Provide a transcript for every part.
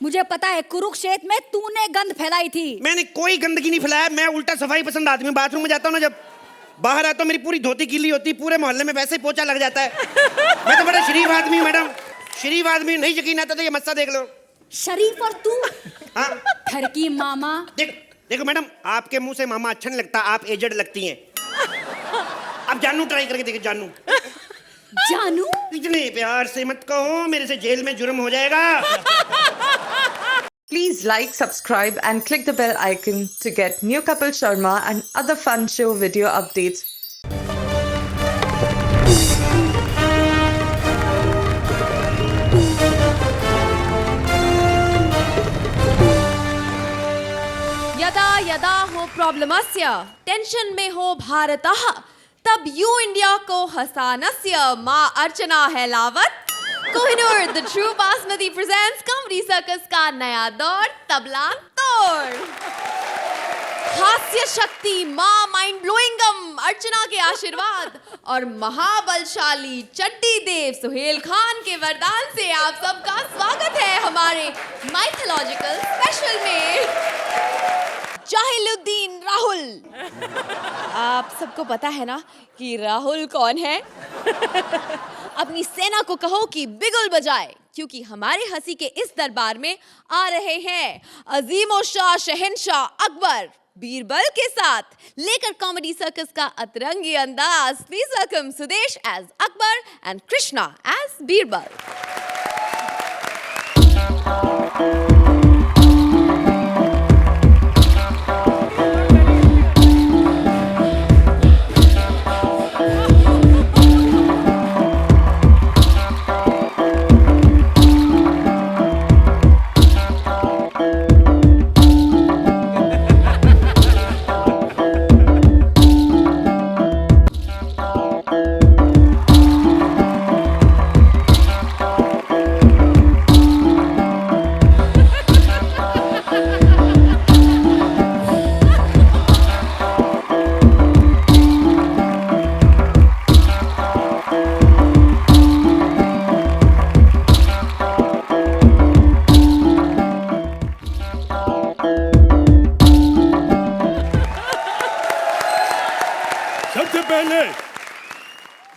मुझे पता है कुरुक्षेत्र में तूने गंद फैलाई थी। मैंने कोई गंदगी नहीं फैलाया, मैं उल्टा सफाई पसंद आदमी हूँ। बाथरूम में जाता हूँ ना, जब बाहर आता हूँ मेरी पूरी धोती गीली होती है, पूरे मोहल्ले में वैसे ही पोछा लग जाता है। मैं तो बड़ा शरीफ आदमी हूँ मैडम, शरीफ आदमी। नहीं यकीन आता तो ये मस्सा देख लो। शरीफ और तू? हाँ घर की मामा। देखो मैडम, आपके मुंह से मामा अच्छा नहीं लगता, आप एजेड लगती हैं। अब जानू ट्राई करके देखिए। जानू जानू? इतने प्यार से मत कहो, मेरे से जेल में जुर्म हो जाएगा। Please like, subscribe and click the bell icon to get new Kapil Sharma and other fun show video updates. यदा यदा हो प्रॉब्लमस्य टेंशन में हो भारतः तब यू इंडिया को हसानस्य माँ अर्चना है लावत। Kohinoor the true basmati presents comedy circus का नया दौर, तबला तोड़। हास्य शक्ति माँ माइंड ब्लोइंगम अर्चना के आशीर्वाद और महाबलशाली चड्डी देव सुहेल खान के वरदान से आप सबका स्वागत है हमारे माइथोलॉजिकल स्पेशल में। जाहिलुद्दीन राहुल। आप सबको पता है ना कि राहुल कौन है? अपनी सेना को कहो कि बिगुल बजाए, क्योंकि हमारे हंसी के इस दरबार में आ रहे हैं अजीमो शाह शहंशाह अकबर बीरबल के साथ लेकर कॉमेडी सर्कस का अतरंगी अंदाज। Please welcome Sudesh as Akbar and Krishna as Birbal.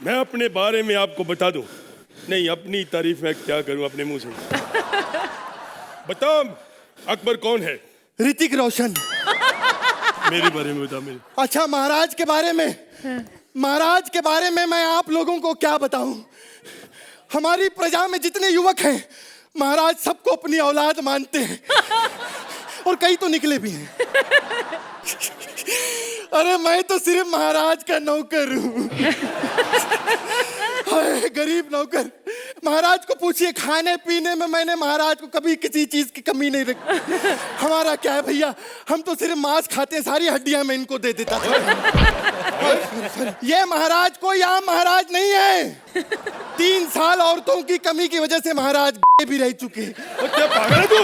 मैं अपने बारे में आपको बता दूं, नहीं अपनी तारीफ में क्या करूं अपने मुंह से। बताओ अकबर कौन है? ऋतिक रोशन। मेरे बारे में बता। मेरे अच्छा, महाराज के बारे में? महाराज के बारे में मैं आप लोगों को क्या बताऊं। हमारी प्रजा में जितने युवक हैं महाराज सबको अपनी औलाद मानते हैं और कई तो निकले भी हैं। अरे मैं तो सिर्फ महाराज का नौकर हूँ। गरीब नौकर। महाराज को पूछिए, खाने पीने में मैंने महाराज को कभी किसी चीज की कमी नहीं रखी। हमारा क्या है भैया, हम तो सिर्फ मांस खाते हैं, सारी हड्डियां मैं इनको दे देता था। ये महाराज कोई आम महाराज नहीं है। 3 साल औरतों की कमी की वजह से महाराज भी रह चुके। क्या पागल है तू?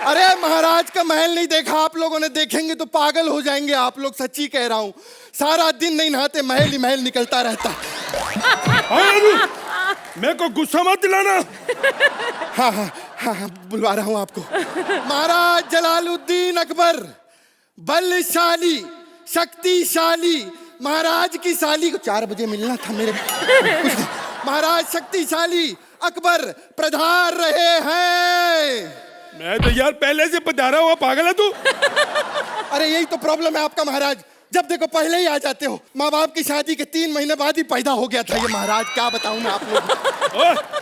अरे महाराज का महल नहीं देखा आप लोगों ने? देखेंगे तो पागल हो जाएंगे आप लोग, सच्ची कह रहा हूँ। सारा दिन नहीं नहाते, महल ही महल निकलता रहता। मैं को गुस्सा मत दिलाना। हाँ हाँ हाँ हाँ, बुलवा रहा हूँ आपको। महाराज जलालुद्दीन अकबर, बलशाली शक्तिशाली, महाराज की साली को 4 बजे मिलना था मेरे। महाराज शक्तिशाली अकबर प्रधार रहे हैं। मैं तो यार पहले से पधारा हुआ पागल है तू। अरे यही तो प्रॉब्लम है आपका महाराज, जब देखो पहले ही आ जाते हो। माँ बाप की शादी के 3 महीने बाद ही पैदा हो गया था ये महाराज, क्या बताऊं मैं आप लोग।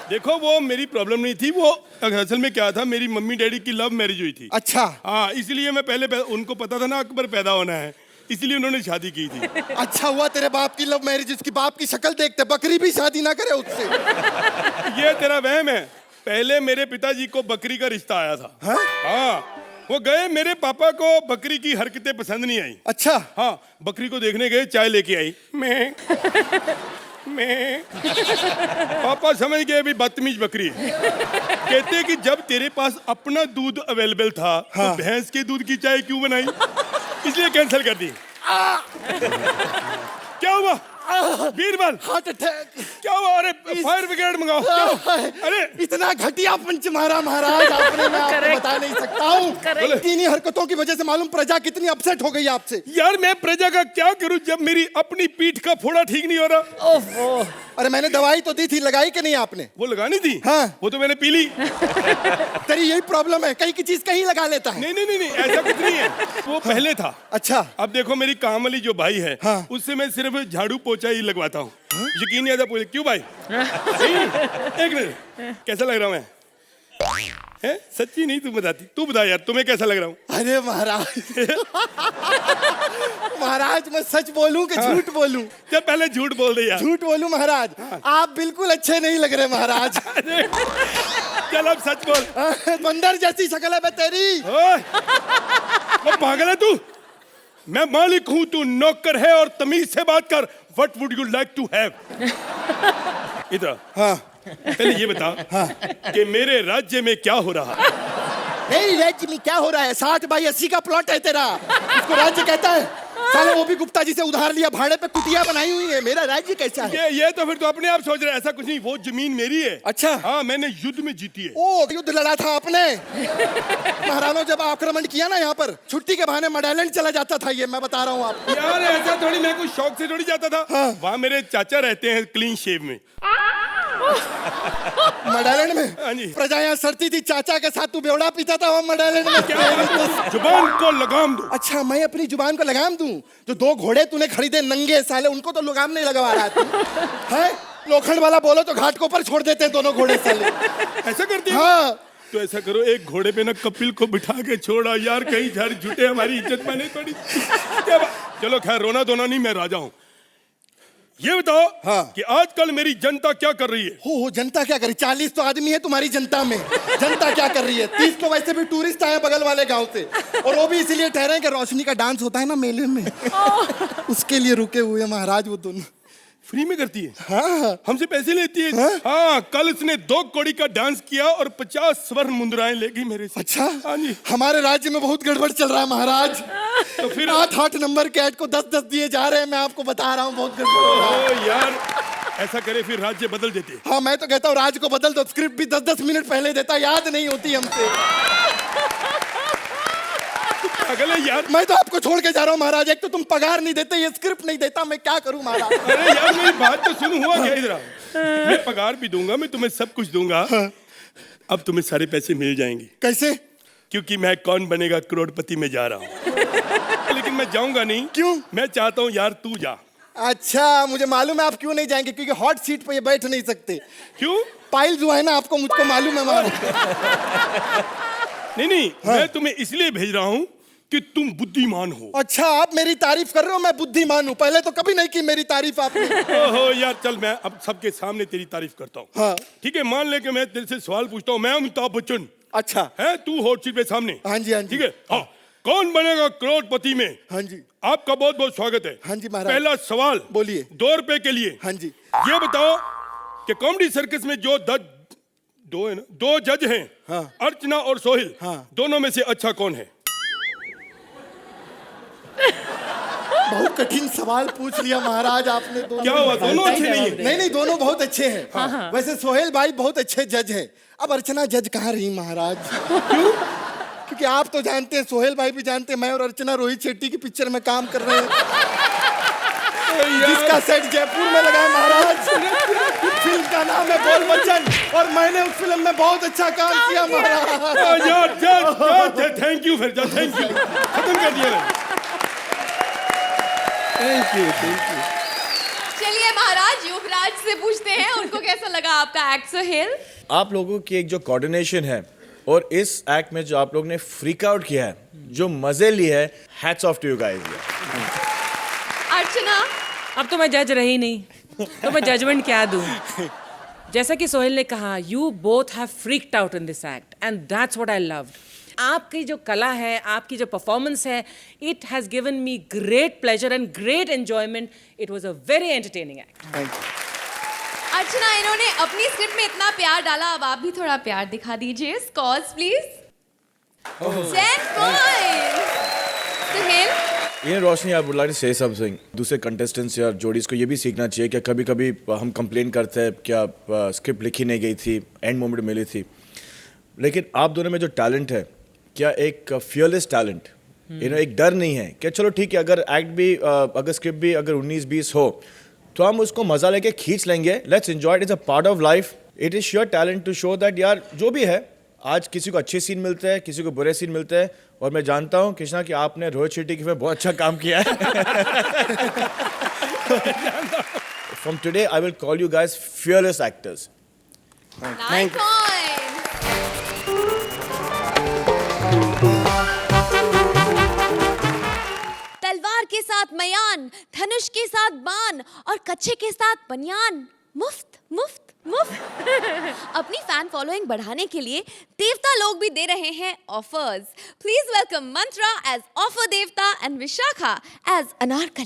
देखो वो मेरी प्रॉब्लम नहीं थी, वो असल में क्या था, मेरी मम्मी डैडी की लव मैरिज हुई थी। अच्छा हाँ, इसलिए मैं पहले उनको पता था ना अकबर पैदा होना है, इसलिए उन्होंने शादी की थी। अच्छा हुआ तेरे बाप की लव मैरिज, उसकी बाप की शक्ल देखते बकरी भी शादी ना करे उससे। ये तेरा वहम है। पहले मेरे पिताजी को बकरी का रिश्ता आया था। हाँ, वो गए, मेरे पापा को बकरी की हरकतें पसंद नहीं आई। अच्छा। हाँ, बकरी को देखने गए, चाय लेके आई, मैं पापा समझ गए अभी बदतमीज बकरी है। कहते कि जब तेरे पास अपना दूध अवेलेबल था तो भैंस के दूध की चाय क्यों बनाई, इसलिए कैंसिल कर दी। क्या हुआ? Birbal heart attack. क्या हुआ? अरे फायर ब्रिगेड मंगाओ। अरे इतना घटिया पंच मारा महाराज आपने, मैं आपको बता नहीं सकता हूँ। इन्हीं हरकतों की वजह से मालूम प्रजा कितनी अपसेट हो गई आपसे। यार मैं प्रजा का क्या करूं जब मेरी अपनी पीठ का फोड़ा ठीक नहीं हो रहा। ओफो। अरे मैंने दवाई तो दी थी, लगाई कि नहीं आपने? वो लगानी थी। हाँ। वो तो मैंने पी ली। तेरी यही प्रॉब्लम है, कहीं की चीज कहीं लगा लेता है। नहीं ऐसा कुछ नहीं है, वो पहले था। अच्छा। अब देखो मेरी काम वाली जो भाई है, हाँ। उससे मैं सिर्फ झाड़ू पोछा ही लगवाता हूँ। यकीन नहीं आता। पूछे क्यों भाई? नहीं, एक मिनट, कैसा लग रहा हूँ मैं? है? सच्ची नहीं, तू बताती। तू बता यार, तुम्हें कैसा लग रहा हूँ? अरे महाराज महाराज मैं सच बोलूं कि झूठ बोलूं? चल पहले झूठ बोल दे यार। झूठ बोलूं महाराज? आप बिल्कुल अच्छे नहीं लग रहे महाराज। चल अब सच बोल। बंदर जैसी शक्ल है बे तेरी। ओए, वो पागल है तू? मैं मालिक हूँ, तू नौकर है, और तमीज से बात कर। What would you like to have? इधर। हाँ। पहले ये बता कि मेरे राज्य में क्या हो रहा है? नहीं, राज्य में क्या हो रहा है? 60/80 का प्लॉट है तेरा, उसको राज्य कहता है? साले वो भी गुप्ता जी से उधार लिया, भाड़े पे कुटिया बनाई हुई है। मेरा राज्य कैसा है? ये तो फिर तो अपने आप सोच रहे हैं। ऐसा कुछ नहीं, वो जमीन मेरी है। अच्छा। हाँ, मैंने युद्ध में जीती है। ओ, युद्ध लड़ा था आपने? महाराणा जब आक्रमण किया ना यहाँ पर, छुट्टी के बहाने मडालैंड चला जाता था, ये मैं बता रहा हूँ आपको। यार ऐसा थोड़ी, मैं कुछ शौक से थोड़ी जाता था। हाँ। वहाँ मेरे चाचा रहते हैं क्लीन शेव में। मडालैंड में? हाँ जी। प्रजा यहाँ सड़ती थी, चाचा के साथ तू बेवड़ा पीता था वहाँ मडालैंड में? क्या जुबान को लगाम दो। अच्छा, मैं अपनी जुबान को लगाम दूं? जो 2 घोड़े तूने खरीदे नंगे साले, उनको तो लगाम नहीं लगवा रहा तू है? लोखंड वाला बोलो तो घाट को ऊपर छोड़ देते हैं दोनों घोड़े साले। ऐसा करती है? हाँ। तो ऐसा करो, एक घोड़े पे ना कपिल को बिठा के छोड़ा यार, कहीं झर झूठे हमारी इज्जत माने थोड़ी। चलो खैर, रोना धोना नहीं, मैं राजा हूँ। ये बताओ हाँ। कि आजकल मेरी जनता क्या कर रही है? हो जनता क्या कर रही? 40 तो आदमी है तुम्हारी जनता में, जनता क्या कर रही है? 30 तो वैसे भी टूरिस्ट आए बगल वाले गांव से, और वो भी इसीलिए ठहरे कि रोशनी का डांस होता है ना मेले में, उसके लिए रुके हुए हैं महाराज वो दोनों। फ्री में करती है? हाँ। हमसे पैसे लेती है? हाँ? हाँ, कल उसने 2 कौड़ी का डांस किया और 50 स्वर्ण मुद्राएं ले गई मेरे से। अच्छा। हाँ जी। हमारे राज्य में बहुत गड़बड़ चल रहा है महाराज। तो फिर 8 नंबर के ऐड को 10 दिए जा रहे हैं, मैं आपको बता रहा हूँ, बहुत गड़बड़ हो रहा है। ओ यार, ऐसा करे फिर राज्य बदल देते। हाँ, मैं तो कहता हूँ राज को बदल दो, स्क्रिप्ट भी 10 मिनट पहले देता, याद नहीं होती हमसे। पागल है यार। मैं तो आपको छोड़ के जा रहा हूँ महाराज, एक तो तुम पगार नहीं देते, ये स्क्रिप्ट नहीं देता, मैं क्या करूँ महाराज? अरे यार मेरी बात तो सुन, हुआ क्या इधर? मैं पगार भी दूंगा, मैं तुम्हें सब कुछ दूंगा। अब तुम्हें सारे पैसे मिल जाएंगे। कैसे? क्योंकि मैं कौन बनेगा करोड़पति में जा रहा हूँ। लेकिन मैं जाऊंगा नहीं। क्यों? मैं चाहता हूँ यार तू जा। अच्छा, मुझे मालूम है आप क्यों नहीं जाएंगे, क्योंकि हॉट सीट पे ये बैठ नहीं सकते। क्यों? पाइल जो है ना आपको, मुझको मालूम है महाराज। नहीं, मैं तुम्हें इसलिए भेज रहा हूँ कि तुम बुद्धिमान हो। अच्छा, आप मेरी तारीफ कर रहे हो, मैं बुद्धिमान हूँ? पहले तो कभी नहीं की मेरी तारीफ आपने। ओहो यार, चल मैं अब सबके सामने तेरी तारीफ करता हूँ। हाँ। ठीक है, मान ले कि मैं तेरे से सवाल पूछता हूँ। मैं अमिताभ बच्चन। अच्छा। है, तू हॉट सीट पे सामने। हाँ जी, हाँ जी। ठीक है। हाँ, कौन बनेगा करोड़पति में? हाँ जी। आपका बहुत बहुत स्वागत है। हाँ जी महाराज। पहला सवाल बोलिए। 2 रुपए के लिए। हाँ जी। ये बताओ कि कॉमेडी सर्कस में जो 2 जज हैं, हाँ। अर्चना और सोहिल, हाँ। दोनों में से अच्छा कौन है? बहुत कठिन सवाल पूछ लिया महाराज आपने। दोनों क्या हुआ, दोनों अच्छे नहीं है? नहीं, दोनों बहुत अच्छे हैं। वैसे सोहेल भाई बहुत अच्छे जज हैं। अब अर्चना जज कहाँ रही महाराज? क्यों? क्योंकि आप तो जानते हैं, सोहेल भाई भी जानते हैं, मैं और अर्चना रोहित शेट्टी की पिक्चर में काम कर रहे हैं, जिसका सेट जयपुर में लगा है महाराज। फिल्म का नाम है बोल बच्चन, और मैंने उस फिल्म में बहुत अच्छा काम किया महाराज। यार थैंक यू, फिर थैंक यू, खत्म कर दिया। Thank you. चलिए महाराज, युवराज से पूछते हैं उनको कैसा लगा आपका एक्ट सोहेल? आप लोगों की एक जो कोऑर्डिनेशन है और इस एक्ट में जो आप लोग ने फ्रीक आउट किया है, जो मजे लिए है, hats off to you guys. Archana, अब तो मैं जज रही नहीं, तो मैं जजमेंट क्या दूं? जैसा कि सोहेल ने कहा, you both have freaked out in this act and that's what I loved. आपकी जो कला है, आपकी जो परफॉर्मेंस है, it has given me great pleasure and great enjoyment. It was a very entertaining act. Archana, इन्होंने अपनी स्क्रिप्ट में इतना प्यार डाला, अब आप भी थोड़ा प्यार दिखा दीजिए। Scores please. 10 पॉइंट्स। सोहेल, ये Roshni, I would like to say something. दूसरे कंटेस्टेंट्स या जोड़ीज को ये भी सीखना चाहिए कि कभी कभी हम कंप्लेन करते हैं क्या स्क्रिप्ट लिखी नहीं गई थी, एंड मोमेंट मिली थी, लेकिन आप दोनों में जो टैलेंट है, क्या एक फियरलेस टैलेंट, एक डर नहीं है कि चलो ठीक है, अगर एक्ट भी अगर स्क्रिप्ट भी अगर 19-20 हो तो हम उसको मजा लेके खींच लेंगे, let's enjoy it, is a part of life, it is sure talent to show that यार जो भी है, आज किसी को अच्छे सीन मिलते हैं, किसी को बुरे सीन मिलते हैं, और मैं जानता हूँ कृष्णा कि आपने रोहित शेट्टी की फिल्म बहुत अच्छा काम किया है। From today I will call you guys fearless actors. 9 points. तलवार के साथ मयान, धनुष के साथ बाण और कच्छे के साथ बनियान। मुफ्त मुफ्त मुफ्त। अपनी फैन फॉलोइंग बढ़ाने के लिए देवता लोग भी दे रहे हैं offers. Please welcome Mantra as offer devta and Vishakha as Anarkali.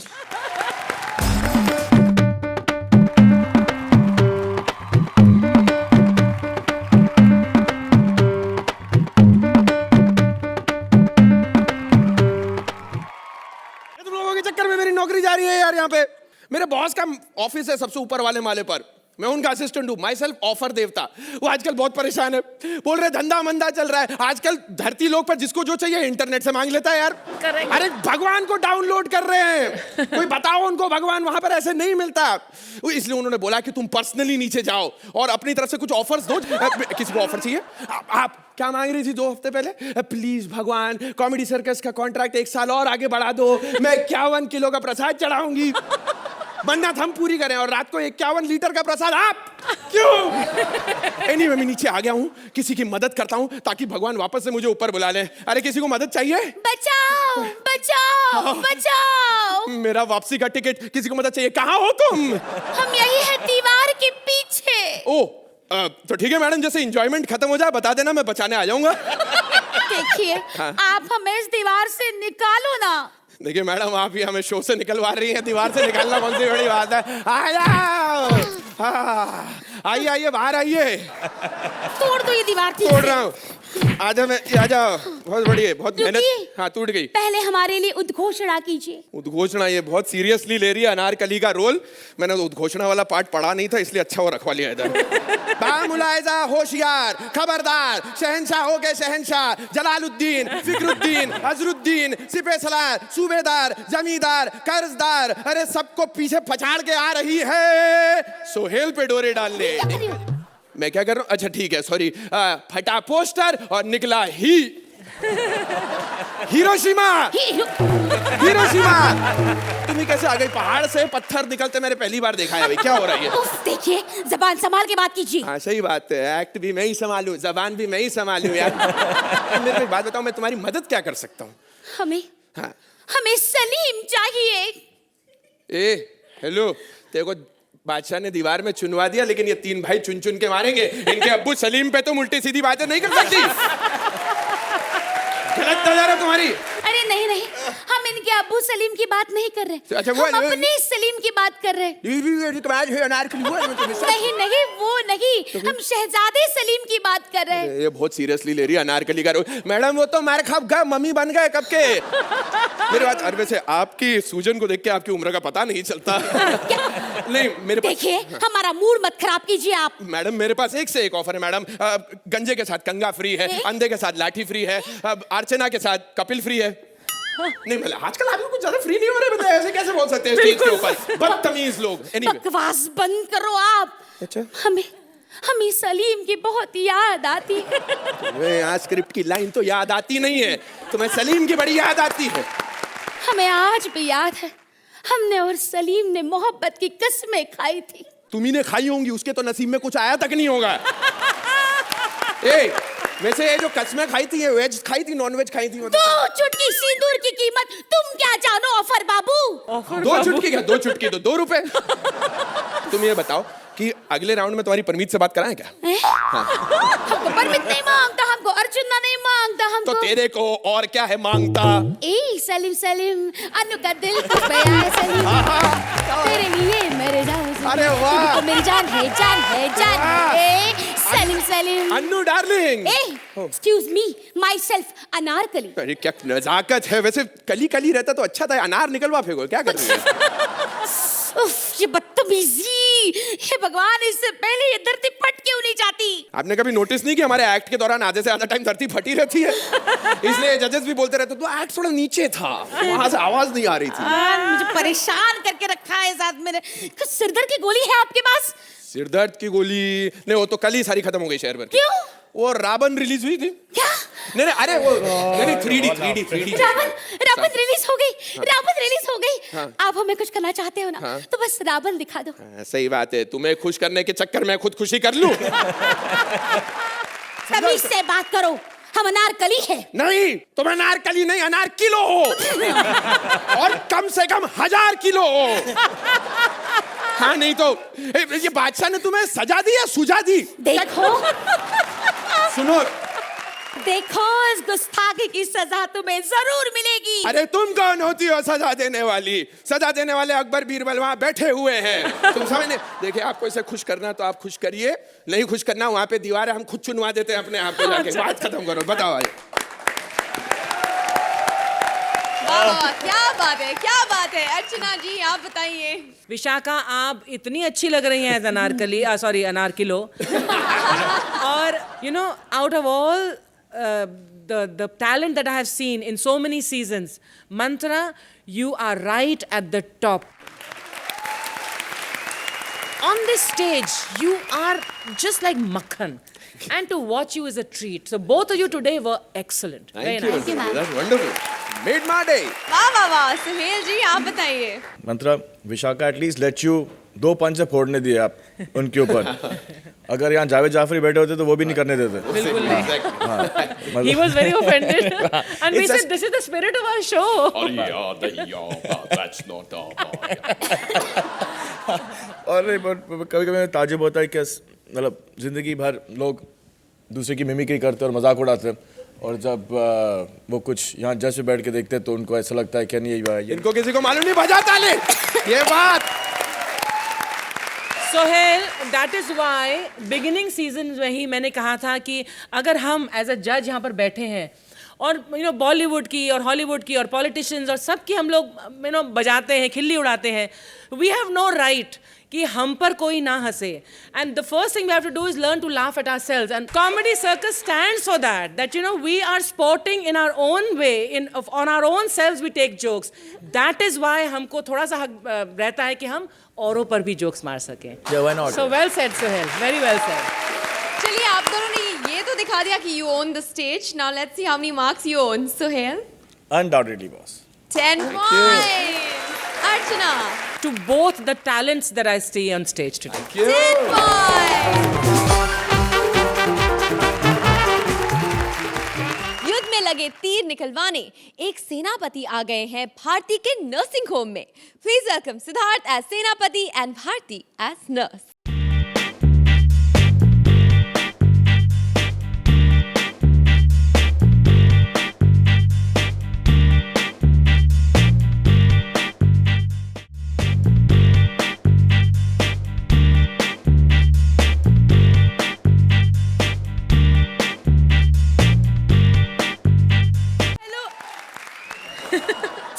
तुम लोगों के चक्कर में मेरी नौकरी जा रही है यार। यहाँ पे मेरे बॉस का ऑफिस है सबसे ऊपर वाले माले पर, मैं उनका असिस्टेंट हूँ, माई सेल्फ ऑफर देवता। वो आजकल बहुत परेशान है, बोल रहे धंधा मंदा चल रहा है आजकल, धरती लोक पर जिसको जो चाहिए इंटरनेट से मांग लेता है यार। अरे भगवान को डाउनलोड कर रहे हैं, कोई बताओ उनको भगवान वहां पर ऐसे नहीं मिलता। इसलिए उन्होंने बोला कि तुम पर्सनली नीचे जाओ और अपनी तरफ से कुछ ऑफर्स दो। किसी को ऑफर चाहिए? आप क्या मांग रही थी 2 हफ्ते पहले? प्लीज भगवान कॉमेडी सर्कस का कॉन्ट्रैक्ट 1 साल और आगे बढ़ा दो, मैं 51 किलो का प्रसाद चढ़ाऊंगी। मन्नत हम पूरी करें और रात को 51 लीटर का प्रसाद आप क्यों? एनीवे मैं नीचे आ गया हूँ, किसी की मदद करता हूँ ताकि भगवान वापस से मुझे ऊपर बुला ले। अरे किसी को मदद चाहिए? बचाओ बचाओ बचाओ। मेरा वापसी का टिकट, किसी को मदद चाहिए? कहाँ हो तुम? हम यही है दीवार के पीछे। ओ तो ठीक है मैडम, जैसे एंजॉयमेंट खत्म हो जाए बता देना, मैं बचाने आ जाऊंगा। देखिए आप हमें इस दीवार से निकालो ना। देखिए मैडम, आप ही हमें शो से निकलवा रही हैं, दीवार से निकालना कौन सी बड़ी बात है। आ जाओ, आइए आइए बाहर आइए। तोड़ दो ये दीवार। तोड़ रहा हूँ, आ जाओ। बहुत बढ़िया, बहुत मेहनत। हाँ टूट गई। पहले हमारे लिए उद्घोषणा कीजिए। उद्घोषणा? ये बहुत सीरियसली ले रही है अनारकली का रोल। मैंने उद्घोषणा वाला पार्ट पढ़ा नहीं था, इसलिए अच्छा वो रखवा लिया इधर। बामुलायजा होशियार, खबरदार, शहंशाह हो गए शहंशाह, जलालुद्दीन, फिक्रुद्दीन, अजरुद्दीन, सिपहसालार, सूबेदार, जमींदार, कर्जदार, अरे सबको पीछे पछाड़ के आ रही है सोहेल पे डोरे डालने। मैं क्या कर रहा हूँ? अच्छा ठीक है, सॉरी। फटा पोस्टर और निकला हिरोशिमा। हिरोशिमा। तुम्हें कैसे आ गई? पहाड़ से पत्थर निकलते मैंने पहली बार देखा है भाई, क्या हो रहा है? उफ, देखिए जबान संभाल के बात कीजिए। हाँ सही बात है, एक्ट भी मैं ही संभालूं, जबान भी मैं ही संभालूं यार। मेरे को एक बात बताओ, मैं तुम्हारी मदद क्या कर सकता हूँ? हमें सलीम चाहिए। हेलो, तेरे को बादशाह ने दीवार में चुनवा दिया, लेकिन ये 3 भाई चुन चुन के मारेंगे। इनके अब्बू सलीम पे तुम उल्टी सीधी बातें नहीं कर सकती। गलत नजर है तुम्हारी। अरे नहीं नहीं, हम इनके अब्बू सलीम की बात नहीं कर रहे। अच्छा, हम अपने सलीम की बात कर रहे। नहीं नहीं वो नहीं, हम शहजादे सलीम की बात कर रहे हैं। ये बहुत सीरियसली ले रही है अनारकली का रोल। मैडम वो तो मार खा गए, मम्मी बन गए कब के। मेरी बात, अरे वैसे आपकी सूजन को देख के आपकी उम्र का पता नहीं चलता। नहीं मेरे पास, देखिए हमारा मूड मत खराब कीजिए आप। मैडम मेरे पास एक से एक ऑफर है मैडम। गंजे के साथ कंगा फ्री है, अंधे के साथ लाठी फ्री है, अर्चना के साथ कपिल फ्री है। नहीं मतलब आजकल आदमी कुछ ज्यादा फ्री नहीं हो रहे, बताए ऐसे कैसे बोल सकते हैं स्टेज के ऊपर? बदतमीज लोग। बकवास बंद करो आप। अच्छा, हमें सलीम की बहुत याद आती है। यहाँ स्क्रिप्ट की लाइन तो याद आती नहीं है, तुम्हें सलीम की बड़ी याद आती है। हमें आज भी याद है, हमने और सलीम ने मोहब्बत की कसमें खाई थी। तुम्ही ने खाई होंगी, उसके तो नसीब में कुछ आया तक नहीं होगा। वैसे ये जो कसमें खाई थी, ये वेज खाई थी नॉन वेज खाई थी? 2 चुटकी सिंदूर की कीमत तुम क्या जानो ऑफर बाबू। 2 चुटकी क्या? 2 चुटकी तो 2 रुपए। तुम ये बताओ कि अगले राउंड में तुम्हारी परमीत से बात कराएं क्या? हमको परमीत नहीं मांगता, हमको अर्चना नहीं मांगता, हमको तो मेरे को और क्या है मांगता। ए सलीम सलीम अनु का दिल कुछ बया है सलीम, तेरे लिए मर जाऊं सलीम। अरे वाह। तू तो मेरी जान है जान है जान। ए सलीम सलीम। अन्नू डार्लिंग। ए excuse me my self Anarkali. अरे क्या नजाकत है, वैसे कली कली रहता तो अच्छा था, अनार निकलवा फेंको, क्या कर रही है? उफ, ये बदतमीजी, हे भगवान, इससे पहले ये धरती फट क्यों नहीं जाती? आपने कभी नोटिस नहीं कि हमारे एक्ट के दौरान आधे से आधा टाइम धरती फटी रहती है? इसलिए जजेस भी बोलते रहते तो एक्ट थोड़ा नीचे था, वहां से आवाज नहीं आ रही थी। मुझे परेशान करके रखा है साथ मेरे। कुछ सिरदर्द की गोली है आपके पास? सिरदर्द की गोली नहीं, वो तो कल ही सारी खत्म हो गई शहर भर की। क्यों? वो रावण रिलीज हुई थी। क्या? नहीं अरे वो नहीं 3D। रावण रिलीज हो गई, रावण रिलीज हो गई। आप हमें कुछ करना चाहते हो ना, तो बस रावण दिखा दो। सही बात है, तुम्हें खुश करने के चक्कर में खुद खुशी कर लूं। तमीज से बात करो, हम अनारकली है। नहीं, तुम अनारकली नहीं, अनार किलो हो। और कम से कम 1000 किलो हो। हाँ नहीं तो ये बादशाह ने तुम्हें सजा दी या सुझा दी? देखो सुनो, देखो इस गुस्ताखी की सजा तुम्हें जरूर मिलेगी। अरे तुम कौन होती हो सजा देने वाली? सजा देने वाले अकबर बीरबल वहां बैठे हुए हैं, तुम समझ नहीं। देखिए, आपको इसे खुश करना तो आप खुश करिए, नहीं खुश करना वहां पे दीवार है, हम खुद चुनवा देते हैं अपने आप पे जाके। बात खत्म करो, बताओ आगे। क्या बात है, क्या बात है। अर्चना जी आप बताइए। विशाखा, आप इतनी अच्छी लग रही हैं एज अनारकली, सॉरी अनारकिलो। और you know, out of all the talent that I have seen in so many seasons, Mantra, you are right at the top. On this stage, you are just like makhan, and to watch you is a treat. So both of you today were excellent. Very nice. That's wonderful. Made my day. वाह वाह वाह। सुहेल जी आप बताइए। मंत्रा, Vishakha at least let you 2 पंच से फोड़ने दिए आप उनके ऊपर। अगर यहाँ जावेद जाफरी बैठे होते तो वो भी नहीं करने देते। बिल्कुल नहीं। He was very offended, and we said this is the spirit of our show. That's not our और कभी-कभी ताजुब होता है कि मतलब जिंदगी भर लोग दूसरे की मिमिक्री करते और मजाक उड़ाते हैं, और जब वो कुछ यहाँ जज पे बैठ के देखते हैं तो उनको ऐसा लगता है कि नहीं ये इनको किसी को मालूम नहीं, बजा ताली। ये बात Sohail, that is why beginning season में ही मैंने कहा था कि अगर हम एज अ जज यहाँ पर बैठे हैं और यू नो बॉलीवुड की और हॉलीवुड की और पॉलिटिशियंस और सबकी हम लोग यू नो बजाते हैं, खिल्ली उड़ाते हैं, वी हैव नो राइट कि हम पर कोई ना हंसे। And the first thing we have to do is learn to laugh at ourselves, and comedy circus stands for that you know we are sporting in our own way, in on our own selves we take jokes. That is why हमको थोड़ा सा हक रहता है कि हम औरों पर भी जोक्स मार सकें। So well said Sohail, very well said. चलिए, आप दोनों ने ये तो दिखा दिया कि you own the stage. Now let's see how many marks you own. Sohail? Undoubtedly boss. 10 points. Archana? To both the talents that I see on stage today. 10 points. युद्ध में लगे तीर निकलवाने एक सेनापति आ गए हैं भारती के नर्सिंग होम में। प्लीज वेलकम सिद्धार्थ एज सेनापति एंड भारती एज नर्स।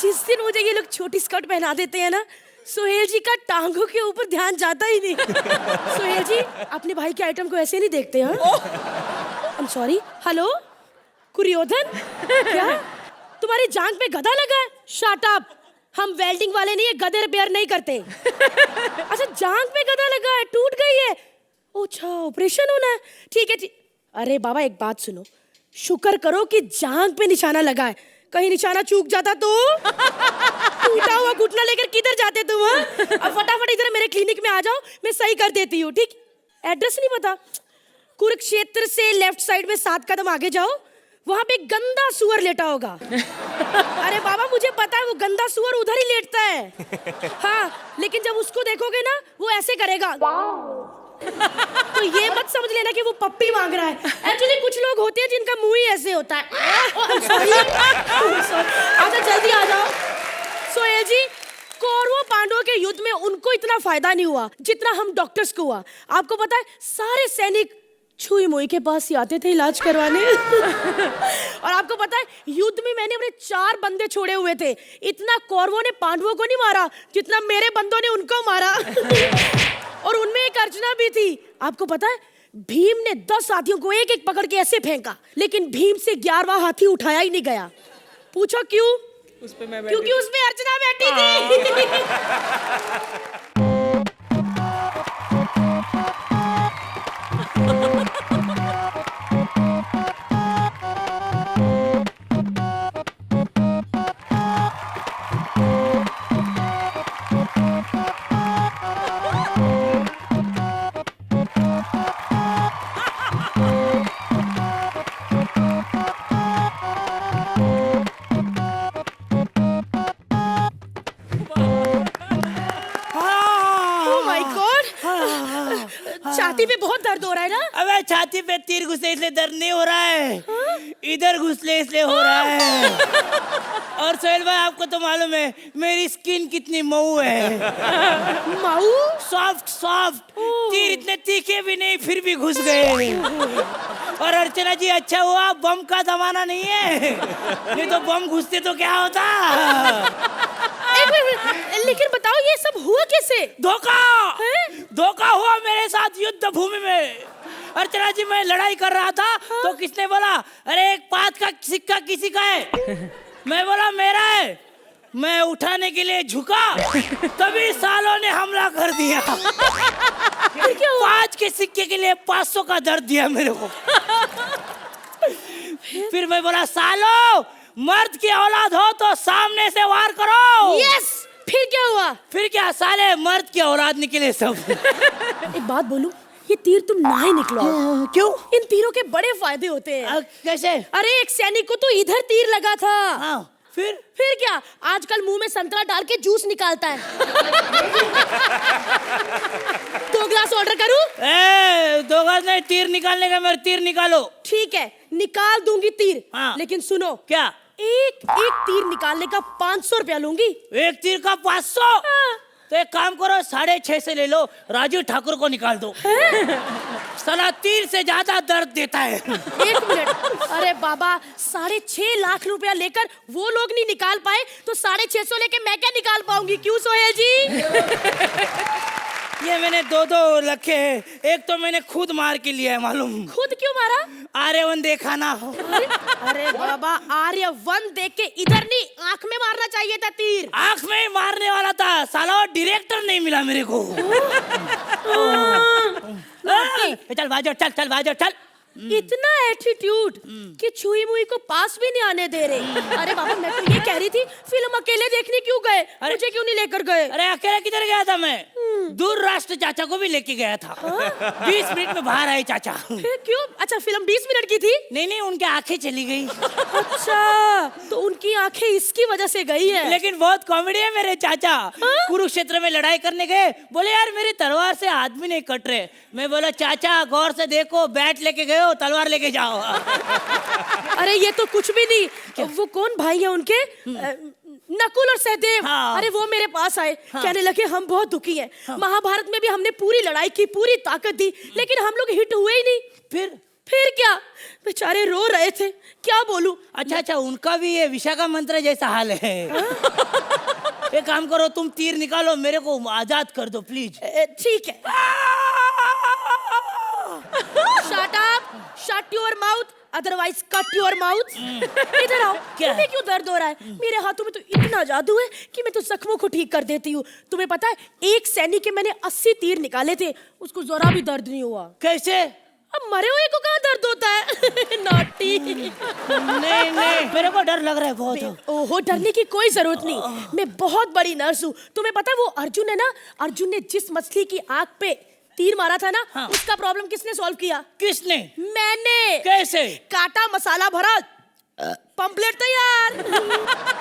जिस दिन मुझे ये लोग छोटी स्कर्ट पहना देते हैं ना, सोहेल जी का टांगों के ऊपर ध्यान जाता ही नहीं। सोहेल जी अपने भाई के आइटम को ऐसे नहीं देखते हैं? I am sorry. हेलो कुरियोधन, क्या तुम्हारी जांग पे गधा लगा है? शट अप, हम वेल्डिंग वाले नहीं है, गधे रिपेयर नहीं करते। अच्छा, जांग पे गधा लगा है, टूट गई है? अच्छा, ऑपरेशन होना है, ठीक है ठीक। अरे बाबा एक बात सुनो, शुक्र करो कि जांग पे निशाना लगा है, कहीं निशाना चूक जाता तो टूटा हुआ घुटना लेकर किधर जाते तुम? अब फटाफट इधर मेरे क्लिनिक में आ जाओ, मैं सही कर देती हूँ, ठीक? एड्रेस नहीं पता? कुरुक्षेत्र से लेफ्ट साइड में 7 कदम आगे जाओ, वहां पे गंदा सुअर लेटा होगा। अरे बाबा मुझे पता है, वो गंदा सुअर उधर ही लेटता है। हाँ, लेकिन जब उसको देखोगे ना, वो ऐसे करेगा। तो ये मत समझ लेना कि वो पप्पी मांग रहा है। एक्चुअली कुछ लोग होते हैं जिनका मुंह ही ऐसे होता है। सॉरी, आजा जल्दी आ जाओ। सोहेल जी, कौरवों पांडवों के युद्ध में उनको इतना फायदा नहीं हुआ जितना हम डॉक्टर्स को हुआ। आपको पता है सारे सैनिक छुई मुई के पास ही आते थे इलाज करवाने। और आपको पता है युद्ध में मैंने अपने 4 बंदे छोड़े हुए थे। इतना कौरवों ने पांडवों को नहीं मारा जितना मेरे बंदों ने उनको मारा। और उनमें एक अर्चना भी थी। आपको पता है भीम ने 10 हाथियों को एक एक पकड़ के ऐसे फेंका, लेकिन भीम से 11वां हाथी उठाया ही नहीं गया। पूछो क्यों? उस पे मैं क्योंकि उसमें अर्चना बैठी थी। छाती पे बहुत दर्द हो रहा है ना? अबे छाती पे तीर घुसे इसलिए दर्द नहीं हो रहा है, इधर घुसले इसलिए हो रहा है। और सोहेल भाई आपको तो मालूम है मेरी स्किन कितनी मऊ है। मऊ? सॉफ्ट सॉफ्ट, तीर इतने तीखे भी नहीं फिर भी घुस गए। और अर्चना जी अच्छा हुआ बम का जमाना नहीं है, नहीं तो बम घुसते तो क्या होता। लेकिन बताओ ये सब हुआ कैसे? धोखा हुआ मेरे साथ युद्ध भूमि में। अर्चना जी मैं लड़ाई कर रहा था तो किसने बोला अरे एक 5 का सिक्का किसी का है? मैं बोला मेरा है। मैं उठाने के लिए झुका तभी सालों ने हमला कर दिया। 5 के सिक्के के लिए 500 का दर्द दिया मेरे को। फिर मैं बोला सालो मर्द की औलाद हो तो सामने से वार करो। यस। फिर क्या हुआ? फिर क्या साले मर्द की औलाद निकले सब। एक बात बोलूं, ये तीर तुम ना ही निकलो। क्यों? इन तीरों के बड़े फायदे होते हैं। कैसे? अरे एक सैनिक को तो इधर तीर लगा था। हाँ, फिर क्या आजकल मुंह में संतरा डाल के जूस निकालता है। 2 ग्लास ऑर्डर करूं? 2 ग्लास नहीं, तीर निकालने का मेरे तीर निकालो। ठीक है निकाल दूंगी तीर। हाँ। लेकिन सुनो क्या? एक तीर निकालने का 500 रुपया लूंगी। एक तीर का 500? हाँ। तो एक काम करो 6.5 से ले लो, राजू ठाकुर को निकाल दो। साला तीर से ज्यादा दर्द देता है। 1 मिनट, अरे बाबा 6.5 लाख रुपया लेकर वो लोग नहीं निकाल पाए तो 650 लेके मैं क्या निकाल पाऊंगी? क्यों सोहेल जी? ये मैंने 2 रखे हैं, एक तो मैंने खुद मार के लिया है मालूम। खुद क्यों मारा? आर्यवन देखा ना। अरे बाबा आर्यवन देख के इधर नहीं आंख में मारना चाहिए था तीर। आंख में ही मारने वाला था, साला डायरेक्टर नहीं मिला मेरे को। चल बाजो, चल बाजो, चल। इतना एटीट्यूड कि छुई मुई को पास भी नहीं आने दे रहे। अरे बाबा मैं तो ये कह रही थी फिल्म अकेले देखने क्यों गए? मुझे क्यों नहीं लेकर गए? अरे अकेले किधर गया था मैं? दूर राष्ट्र चाचा को भी लेके गया था। 20 मिनट में बाहर आए चाचा। क्यों? अच्छा फिल्म 20 मिनट की थी? नहीं उनकी आंखें चली गई। अच्छा तो उनकी आंखें इसकी वजह से गई है। लेकिन बहुत कॉमेडी है मेरे चाचा। कुरुक्षेत्र में लड़ाई करने गए, बोले यार मेरी तलवार से आदमी नहीं कट रहे। मैं बोला चाचा गौर से देखो, बैट लेके गए हो तलवार लेके जाओ। अरे ये तो कुछ भी नहीं। वो कौन भाई है उनके? नकुल और सहदेव। हाँ। अरे वो मेरे पास आए। हाँ। कहने लगे हम बहुत दुखी हैं। हाँ। महाभारत में भी हमने पूरी लड़ाई की, पूरी ताकत दी, लेकिन हम लोग हिट हुए ही नहीं। फिर क्या? बेचारे रो रहे थे, क्या बोलूं। अच्छा उनका भी ये विशाखा मंत्र जैसा हाल है। एक काम करो तुम तीर निकालो, मेरे को आजाद कर दो प्लीज। ठीक है। Shut up, shut your mouth, otherwise cut your mouth. इधर आओ। तुम्हें क्यों दर्द हो रहा है? मेरे हाथों में तो इतना जादू है कि मैं तो जख्मों को ठीक कर देती हूँ। तुम्हें पता है एक सैनिक के मैंने 80 तीर निकाले थे, उसको जरा भी दर्द नहीं हुआ। कैसे? अब मरे हुए को कहाँ दर्द होता है? नॉटी। नहीं मेरे को डर लग रहा है बहुत। ओहो डरने की कोई जरूरत नहीं, मैं बहुत बड़ी नर्स हूँ। तुम्हें पता है वो अर्जुन है ना, अर्जुन ने जिस मछली की आंख पे तीर मारा था ना, हाँ। उसका प्रॉब्लम किसने सॉल्व किया? किसने? मैंने। कैसे? काटा मसाला भरा पंपलेट तैयार।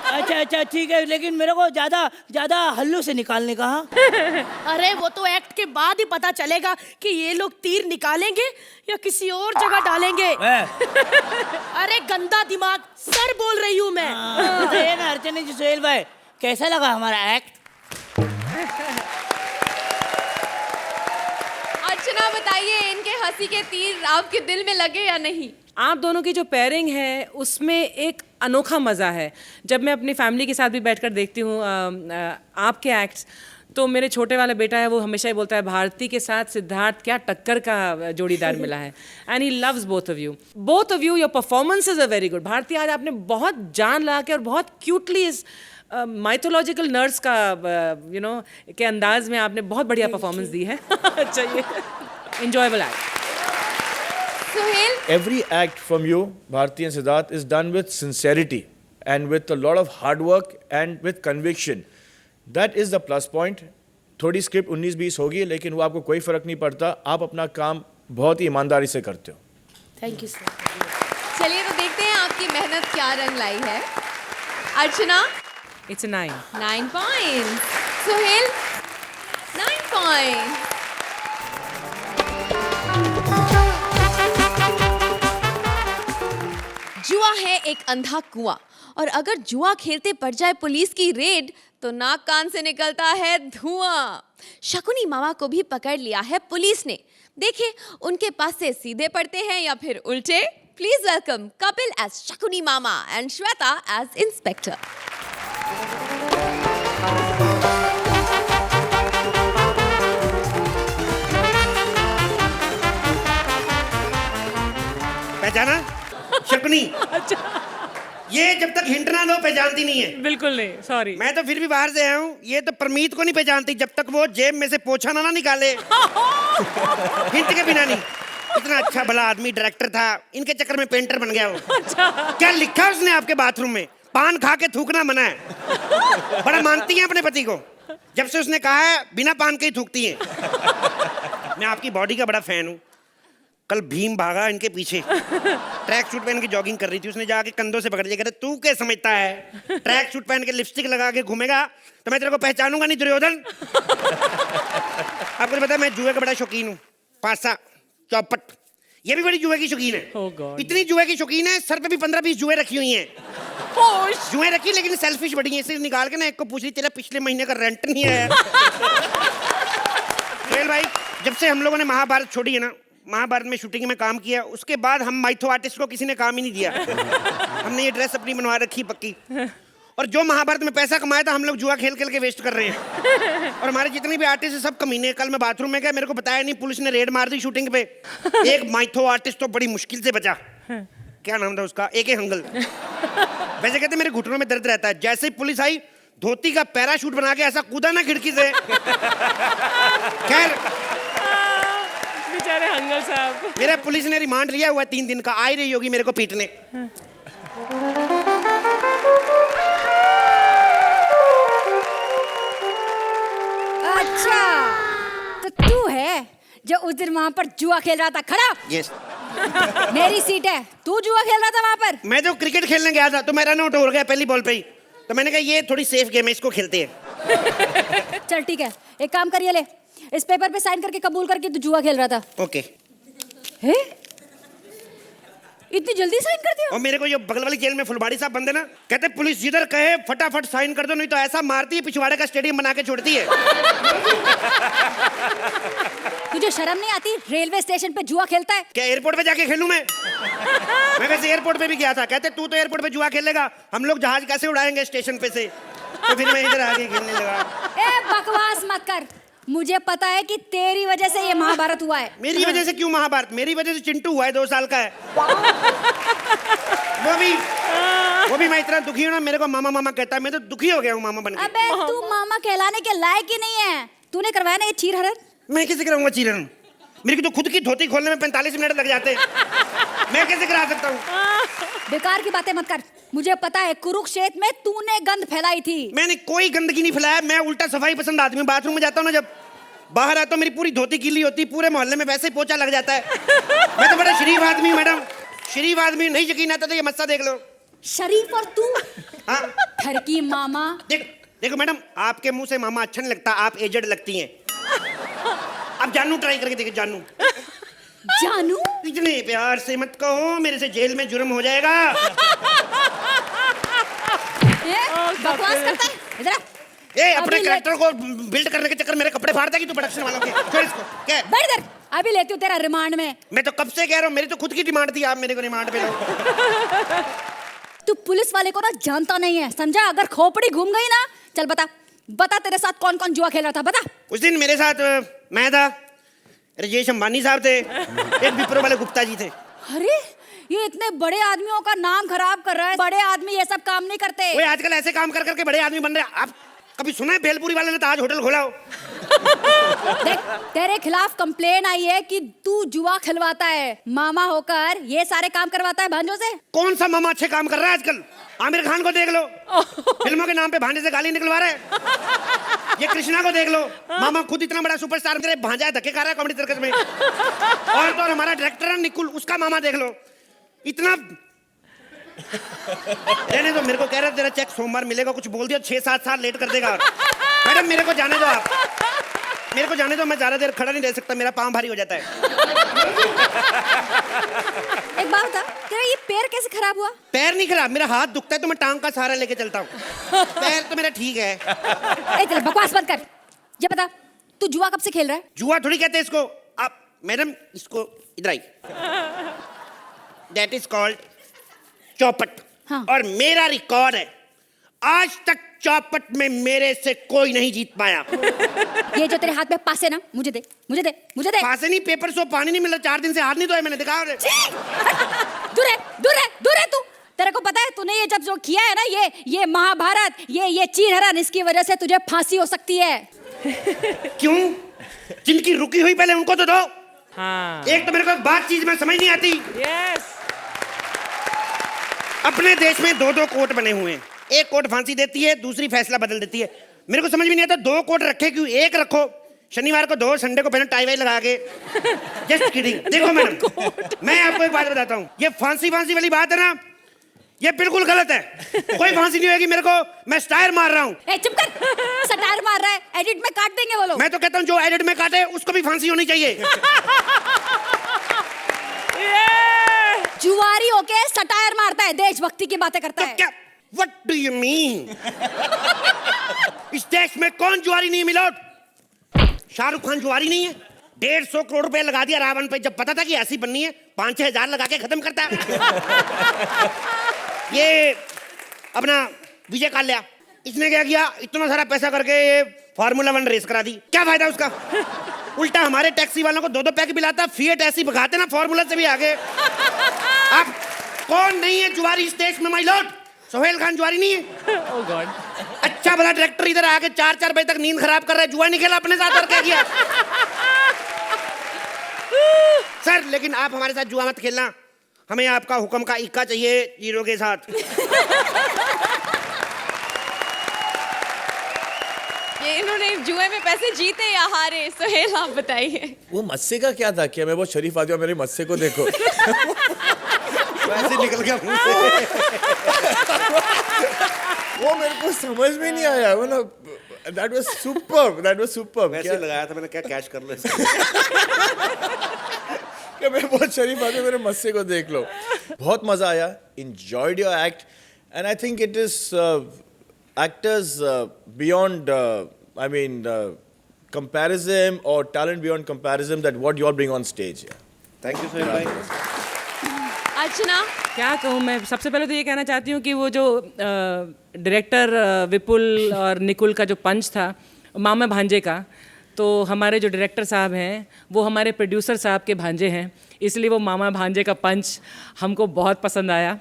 अच्छा ठीक है, लेकिन मेरे को ज्यादा हल्लू से निकालने का। हाँ? अरे वो तो एक्ट के बाद ही पता चलेगा कि ये लोग तीर निकालेंगे या किसी और जगह डालेंगे। अरे गंदा दिमाग, सर बोल रही हूँ मैं। बताइए ना अर्चना जी, सोहेल भाई कैसा लगा हमारा एक्ट? अर्चना बताइए, इनके हंसी के तीर आपके दिल में लगे या नहीं? आप दोनों की जो पेयरिंग है उसमें एक अनोखा मज़ा है। जब मैं अपनी फैमिली के साथ भी बैठकर देखती हूँ आपके एक्ट्स, तो मेरे छोटे वाला बेटा है, वो हमेशा ही बोलता है भारती के साथ सिद्धार्थ क्या टक्कर का जोड़ीदार मिला है। And he loves both of you, your performances are very good. Bharti, आज आपने बहुत जान लगा के और बहुत क्यूटली इस माइथोलॉजिकल नर्स का के अंदाज में आपने बहुत बढ़िया परफॉर्मेंस दी है। चाहिए enjoyable act. Sohail? Every act from you, Bharti and Siddharth, is done with sincerity and with a lot of hard work and with conviction. That is the plus point. थोड़ी स्क्रिप्ट 19-20 होगी, लेकिन वो आपको कोई फर्क नहीं पड़ता। आप अपना काम बहुत ही ईमानदारी से करते हो। Thank you sir. चलिए तो देखते हैं आपकी मेहनत क्या रंग लाई है। अर्चना? It's a 9. 9 points. Sohail? 9 points. जुआ है एक अंधा कुआं, और अगर जुआ खेलते पड़ जाए पुलिस की रेड तो नाक कान से निकलता है धुआं। शकुनी मामा को भी पकड़ लिया है पुलिस ने। देखे उनके पास से सीधे पड़ते हैं या फिर उल्टे। Please welcome Kapil as Shakuni Mama and Shweta as inspector. पहचाना शकुनी? ये जब तक हिंट ना दो पहचानती नहीं है। बिल्कुल नहीं, सॉरी। मैं तो फिर भी बाहर से आया हूँ। ये तो परमीत को नहीं पहचानती जब तक वो जेब में से पोछा ना निकाले। हिंट के बिना नहीं। इतना अच्छा भला आदमी डायरेक्टर था, इनके चक्कर में पेंटर बन गया वो। क्या लिखा है उसने आपके बाथरूम में? पान खा के थूकना मना है। बड़ा मानती है अपने पति को। जब से उसने कहा है बिना पान के ही थूकती है। मैं आपकी बॉडी का बड़ा फैन हूँ। कल भीम भागा इनके पीछे, ट्रैक सूट पहन के जॉगिंग कर रही थी, उसने जाके कंधों से पकड़ लिया, कहते तू क्या समझता है ट्रैक सूट पहन के लिपस्टिक लगा के घूमेगा तो मैं तेरे को पहचानूंगा नहीं दुर्योधन। आपको तो पता है मैं जुए का बड़ा शौकीन हूँ। पासा, चौपट, ये भी बड़ी जुए की शौकीन है। Oh God. इतनी जुए की शौकीन है, सर पे भी 15-20 जुए रखी हुई हैं। जुए रखी लेकिन सेल्फिश बड़ी है, इसे निकाल के ना एक को पूछ रही तेरा पिछले महीने का रेंट नहीं है। सोहेल भाई, जब से हम लोगों ने महाभारत छोड़ी है ना, महाभारत में शूटिंग में काम किया, उसके बाद हम माइथो आर्टिस्ट को किसी ने काम ही नहीं दिया। हमने ये ड्रेस अपनी बनवा रखी पक्की, और जो महाभारत में पैसा कमाया था हम लोग जुआ खेल खेल के वेस्ट कर रहे हैं। और हमारे जितने भी आर्टिस्ट हैं सब कमीने। कल मैं बाथरूम में गया, मेरे को बताया नहीं, पुलिस ने रेड मार दी शूटिंग पे। एक माइथो आर्टिस्ट तो बड़ी मुश्किल से बचा। क्या नाम था उसका? एके हंगल। वैसे कहते मेरे घुटनों में दर्द रहता है। जैसे ही पुलिस आई, धोती का पैराशूट बना के ऐसा कूदा ना खिड़की से। खैर बेचारे हंगल साहब। मेरा पुलिस ने रिमांड लिया हुआ 3 दिन का, आ ही रही होगी मेरे को पीटने। अच्छा, तो तू है जो उस दिन वहाँ पर जुआ खेल रहा था खड़ा? यस। मेरी सीट है, तू जुआ खेल रहा था वहाँ पर? मैं जो क्रिकेट खेलने गया था तो मेरा रन आउट हो गया पहली बॉल पे ही, तो मैंने कहा ये थोड़ी सेफ गेम है, इसको खेलते हैं। चल ठीक है, एक काम करिए, ले इस पेपर पे साइन करके कबूल करके तू जुआ खेल रहा था। ओके। है? इतनी जल्दी साइन कर दिया? और मेरे को ये बगल वाली जेल में फुलबाड़ी साहब बंदे ना, कहते पुलिस जिधर कहे फटाफट साइन कर दो, नहीं तो ऐसा मारती है पिछवाड़े का स्टेडियम बना के छोड़ती है। तुझे शर्म नहीं आती? रेलवे स्टेशन पे जुआ खेलता है? क्या एयरपोर्ट पे जाके खेलूं मैं? मैं वैसे एयरपोर्ट पे भी गया था, कहते तू तो एयरपोर्ट पे जुआ खेलेगा, हम लोग जहाज कैसे उड़ाएंगे स्टेशन पे से? तो फिर मैं इधर आके खेलने लगा। ए बकवास मत कर, मुझे पता है कि तेरी वजह से ये महाभारत हुआ है। मेरी वजह से क्यों महाभारत? मेरी वजह से चिंटू हुआ है, 2 साल का है। वो भी मैं इतना दुखी हूँ ना, मेरे को मामा मामा कहता है, मैं तो दुखी हो गया हूँ मामा बनके। अबे तू मामा कहलाने के लायक ही नहीं है। तूने करवाया ना ये चीर हरण? मैं कैसे कराऊंगा चीरन? मेरी तो खुद की धोती खोलने में 45 मिनट लग जाते हैं। मैं कैसे करा सकता हूँ? बेकार की बातें मत कर, मुझे पता है कुरुक्षेत्र में तूने गंद फैलाई थी। मैंने कोई गंदगी नहीं फैलाया, मैं उल्टा सफाई पसंद आदमी। बाथरूम में जाता हूँ ना, जब बाहर आता हूँ मेरी पूरी धोती गीली होती, पूरे मोहल्ले में वैसे ही पोछा लग जाता है। मैं तो बड़ा शरीफ आदमी हूँ मैडम, शरीफ आदमी। नहीं यकीन आता तो ये मस्सा देख लो। शरीफ और तू हाँ ठरकी मामा। देखो मैडम, आपके मुंह से मामा अच्छा नहीं लगता, आप एजेड लगती हैं। अब जानू ट्राई करके देखिए, जानू। जानू? इतने प्यार से मत कहो, मेरे से जेल में जुर्म हो जाएगा। बकवास करता है, इधर आ। अपने कैरेक्टर को बिल्ड करने के चक्कर मेरे कपड़े फाड़ता है कि तू प्रोडक्शन वालों के? छोड़ इसको। क्या? बैठ इधर, अभी लेती हूँ तेरा रिमांड में। मैं तो कब से कह रहा हूँ, मेरी तो खुद की डिमांड थी, आप मेरे को रिमांड पे लो। तू पुलिस वाले को ना जानता नहीं है, समझा? अगर खोपड़ी घूम गई ना, चल बता तेरे साथ कौन कौन जुआ खेल रहा था, बता। उस दिन मेरे साथ मैं था, राजेश अंबानी साहब थे, एक विप्रो वाले गुप्ता जी थे। अरे ये इतने बड़े आदमियों का नाम खराब कर रहा है। बड़े आदमी ये सब काम नहीं करते। वो आजकल ऐसे काम कर करके बड़े आदमी बन रहे हैं। आप कभी सुना है भेलपुरी वाले ने ताज होटल खोला हो? देख, तेरे खिलाफ कंप्लेन आई है कि तू जुआ खिलवाता है, मामा होकर ये सारे काम करवाता है भांजों से। कौन सा मामा अच्छे काम कर रहा है आजकल? आमिर खान को देख लो, फिल्मों के नाम पे भांजे से गाली निकलवा रहे हैं। ये कृष्णा को देख लो, मामा खुद इतना बड़ा सुपरस्टार, तेरे भांजा धक्के खा रहा है कॉमेडी सर्कस में। और तो हमारा डायरेक्टर है निकुल, उसका मामा देख लो, इतना। रहने दो, मेरे को कह रहे तेरा चेक सोमवार मिलेगा, कुछ बोल दिया 6-7 साल लेट कर देगा। मैडम मेरे को जाने दो, आप मेरे को जाने दो, मैं ज्यादा देर खड़ा नहीं रह सकता, मेरा पाँव भारी हो जाता है। एक बात बता, तेरा ये पैर कैसे खराब हुआ? पैर नहीं खराब, मेरा हाथ दुखता है तो मैं टांग का सहारा लेके चलता हूँ। पैर तो मेरा ठीक है। चल बकवास बंद कर। ये बता, तू जुआ कब से खेल रहा है? जुआ थोड़ी कहते हैं इसको आप, मैडम इसको इधर आई। दैट इज कॉल्ड चौपट। हाँ। और मेरा रिकॉर्ड है, आज तक चौपट में मेरे से कोई नहीं जीत पाया। ये जो तेरे हाथ में पास है ना, मुझे दे, मुझे दे, मुझे दे। पास नहीं, पेपर सो पानी नहीं मिला, 4 दिन से हाथ नहीं धोया मैंने, दिखा। दूर है, दूर है, दूर है तू। तेरे को पता है तूने ये जब जो किया है ना, ये महाभारत, ये चीर हरण, इसकी वजह से तुझे फांसी हो सकती है। क्यों? जिनकी रुकी हुई पहले उनको तो दो। हाँ। एक तो मेरे को एक बात चीज में समझ नहीं आती। यस। अपने देश में 2-2 कोर्ट बने हुए हैं, एक कोर्ट फांसी देती है, दूसरी फैसला बदल देती है। मेरे को समझ में नहीं आता 2 कोर्ट रखे क्यों? एक रखो, शनिवार को 2, संडे को पहले टाई वाई लगा के। Just kidding. देखो मैडम, मैं आपको एक बात बताता हूँ, ये फांसी वाली बात है ना, ये बिल्कुल गलत है। कोई फांसी नहीं होगी मेरे को, मैं स्टायर मार रहा हूँ। चुप कर, स्टायर मार रहा है, एडिट में काट देंगे वो लोग। मैं तो कहता हूँ जो एडिट में काटे उसको भी फांसी होनी चाहिए। जुआरी होके सटायर मारता है, देशभक्ति की बातें करता है। क्या? What do you mean? इस देश में कौन जुआरी नहीं मिला? शाहरुख खान जुआरी नहीं है? 150 करोड़ रुपए लगा दिया रावण पे, जब पता था कि ऐसी बननी है 5-6 हजार लगा के खत्म करता है। ये अपना विजय काल्या, इसने क्या किया? इतना सारा पैसा करके ये फार्मूला 1 रेस करा दी, क्या फायदा उसका? उल्टा हमारे टैक्सी वालों को 2-2 पैक पिलाता, फिएट ऐसी भगाते ना फार्मूला से भी आगे। अब कौन नहीं है जुआरी इस देश में? माय लॉर्ड, सोहेल खान जुआरी नहीं है? ओह गॉड। अच्छा भला डायरेक्टर इधर आके 4-4 बजे तक नींद खराब कर रहा है, जुआ नहीं खेला अपने साथ और क्या किया? सर लेकिन आप हमारे साथ जुआ मत खेलना, हमें आपका हुक्म का इक्का चाहिए हीरो के साथ। ये इन्होंने जुए में पैसे जीते या हारे, सोहेल आप बताइए। वो मस्से का क्या था? क्या मैं बहुत शरीफ आदमी हूँ, मेरे मस्से को देखो। वैसे निकल गया मुंह से। वो मेरे को समझ में नहीं आया, मतलब that was superb। वैसे लगाया था मैंने, क्या कैश कर लो इसको। क्या मैं बहुत शरीफ आदमी, मेरे मस्से को देख लो। बहुत मजा आया, enjoyed your act and I think it is actors beyond I mean comparison or talent beyond comparison that what you all bring on stage. Thank you Sohail भाई। अर्चना, क्या कहूँ मैं, सबसे पहले तो ये कहना चाहती हूँ कि वो जो डायरेक्टर विपुल और निकुल का जो पंच था मामा भांजे का, तो हमारे जो डायरेक्टर साहब हैं वो हमारे प्रोड्यूसर साहब के भांजे हैं, इसलिए वो मामा भांजे का पंच हमको बहुत पसंद आया।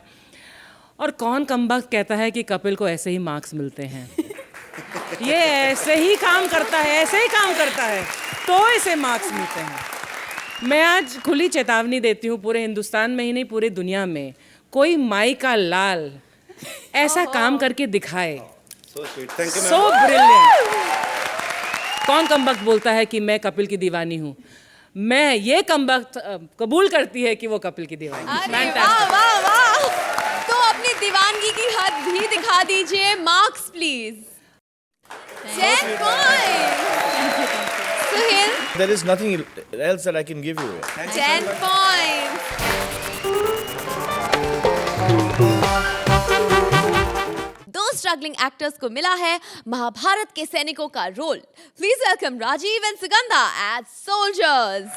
और कौन कमबख्त कहता है कि कपिल को ऐसे ही मार्क्स मिलते हैं? ये ऐसे ही काम करता है, ऐसे ही काम करता है तो इसे मार्क्स मिलते हैं। मैं आज खुली चेतावनी देती हूँ, पूरे हिंदुस्तान में ही नहीं पूरी दुनिया में कोई माई का लाल ऐसा काम करके दिखाए, सो ब्रिलियंट। कौन कमबख्त बोलता है कि मैं कपिल की दीवानी हूँ? मैं ये कमबख्त कबूल करती है कि वो कपिल की दीवानी है। अरे वाह वाह वाह। तो अपनी दीवानी दीजिए marks please. 10 point. Suhail There is nothing else that I can give you. 10 point. दो स्ट्रगलिंग एक्टर्स को मिला है महाभारत के सैनिकों का रोल। Please welcome Rajeev and Sugandha as soldiers.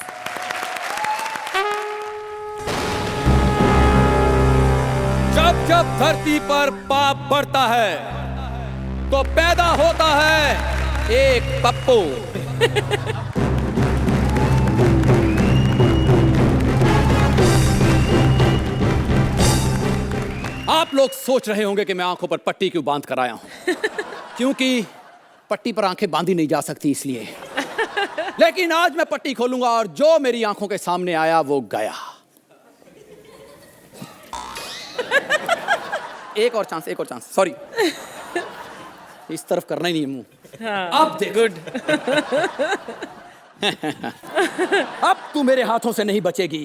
जब जब धरती पर पाप बढ़ता है तो पैदा होता है एक पप्पू। आप लोग सोच रहे होंगे कि मैं आंखों पर पट्टी क्यों बांध कर आया हूं। क्योंकि पट्टी पर आंखें बांधी नहीं जा सकती इसलिए। लेकिन आज मैं पट्टी खोलूंगा और जो मेरी आंखों के सामने आया वो गया। एक और चांस सॉरी। इस तरफ करना ही नहीं मुंह। अब देख। गुड। अब तू मेरे हाथों से नहीं बचेगी।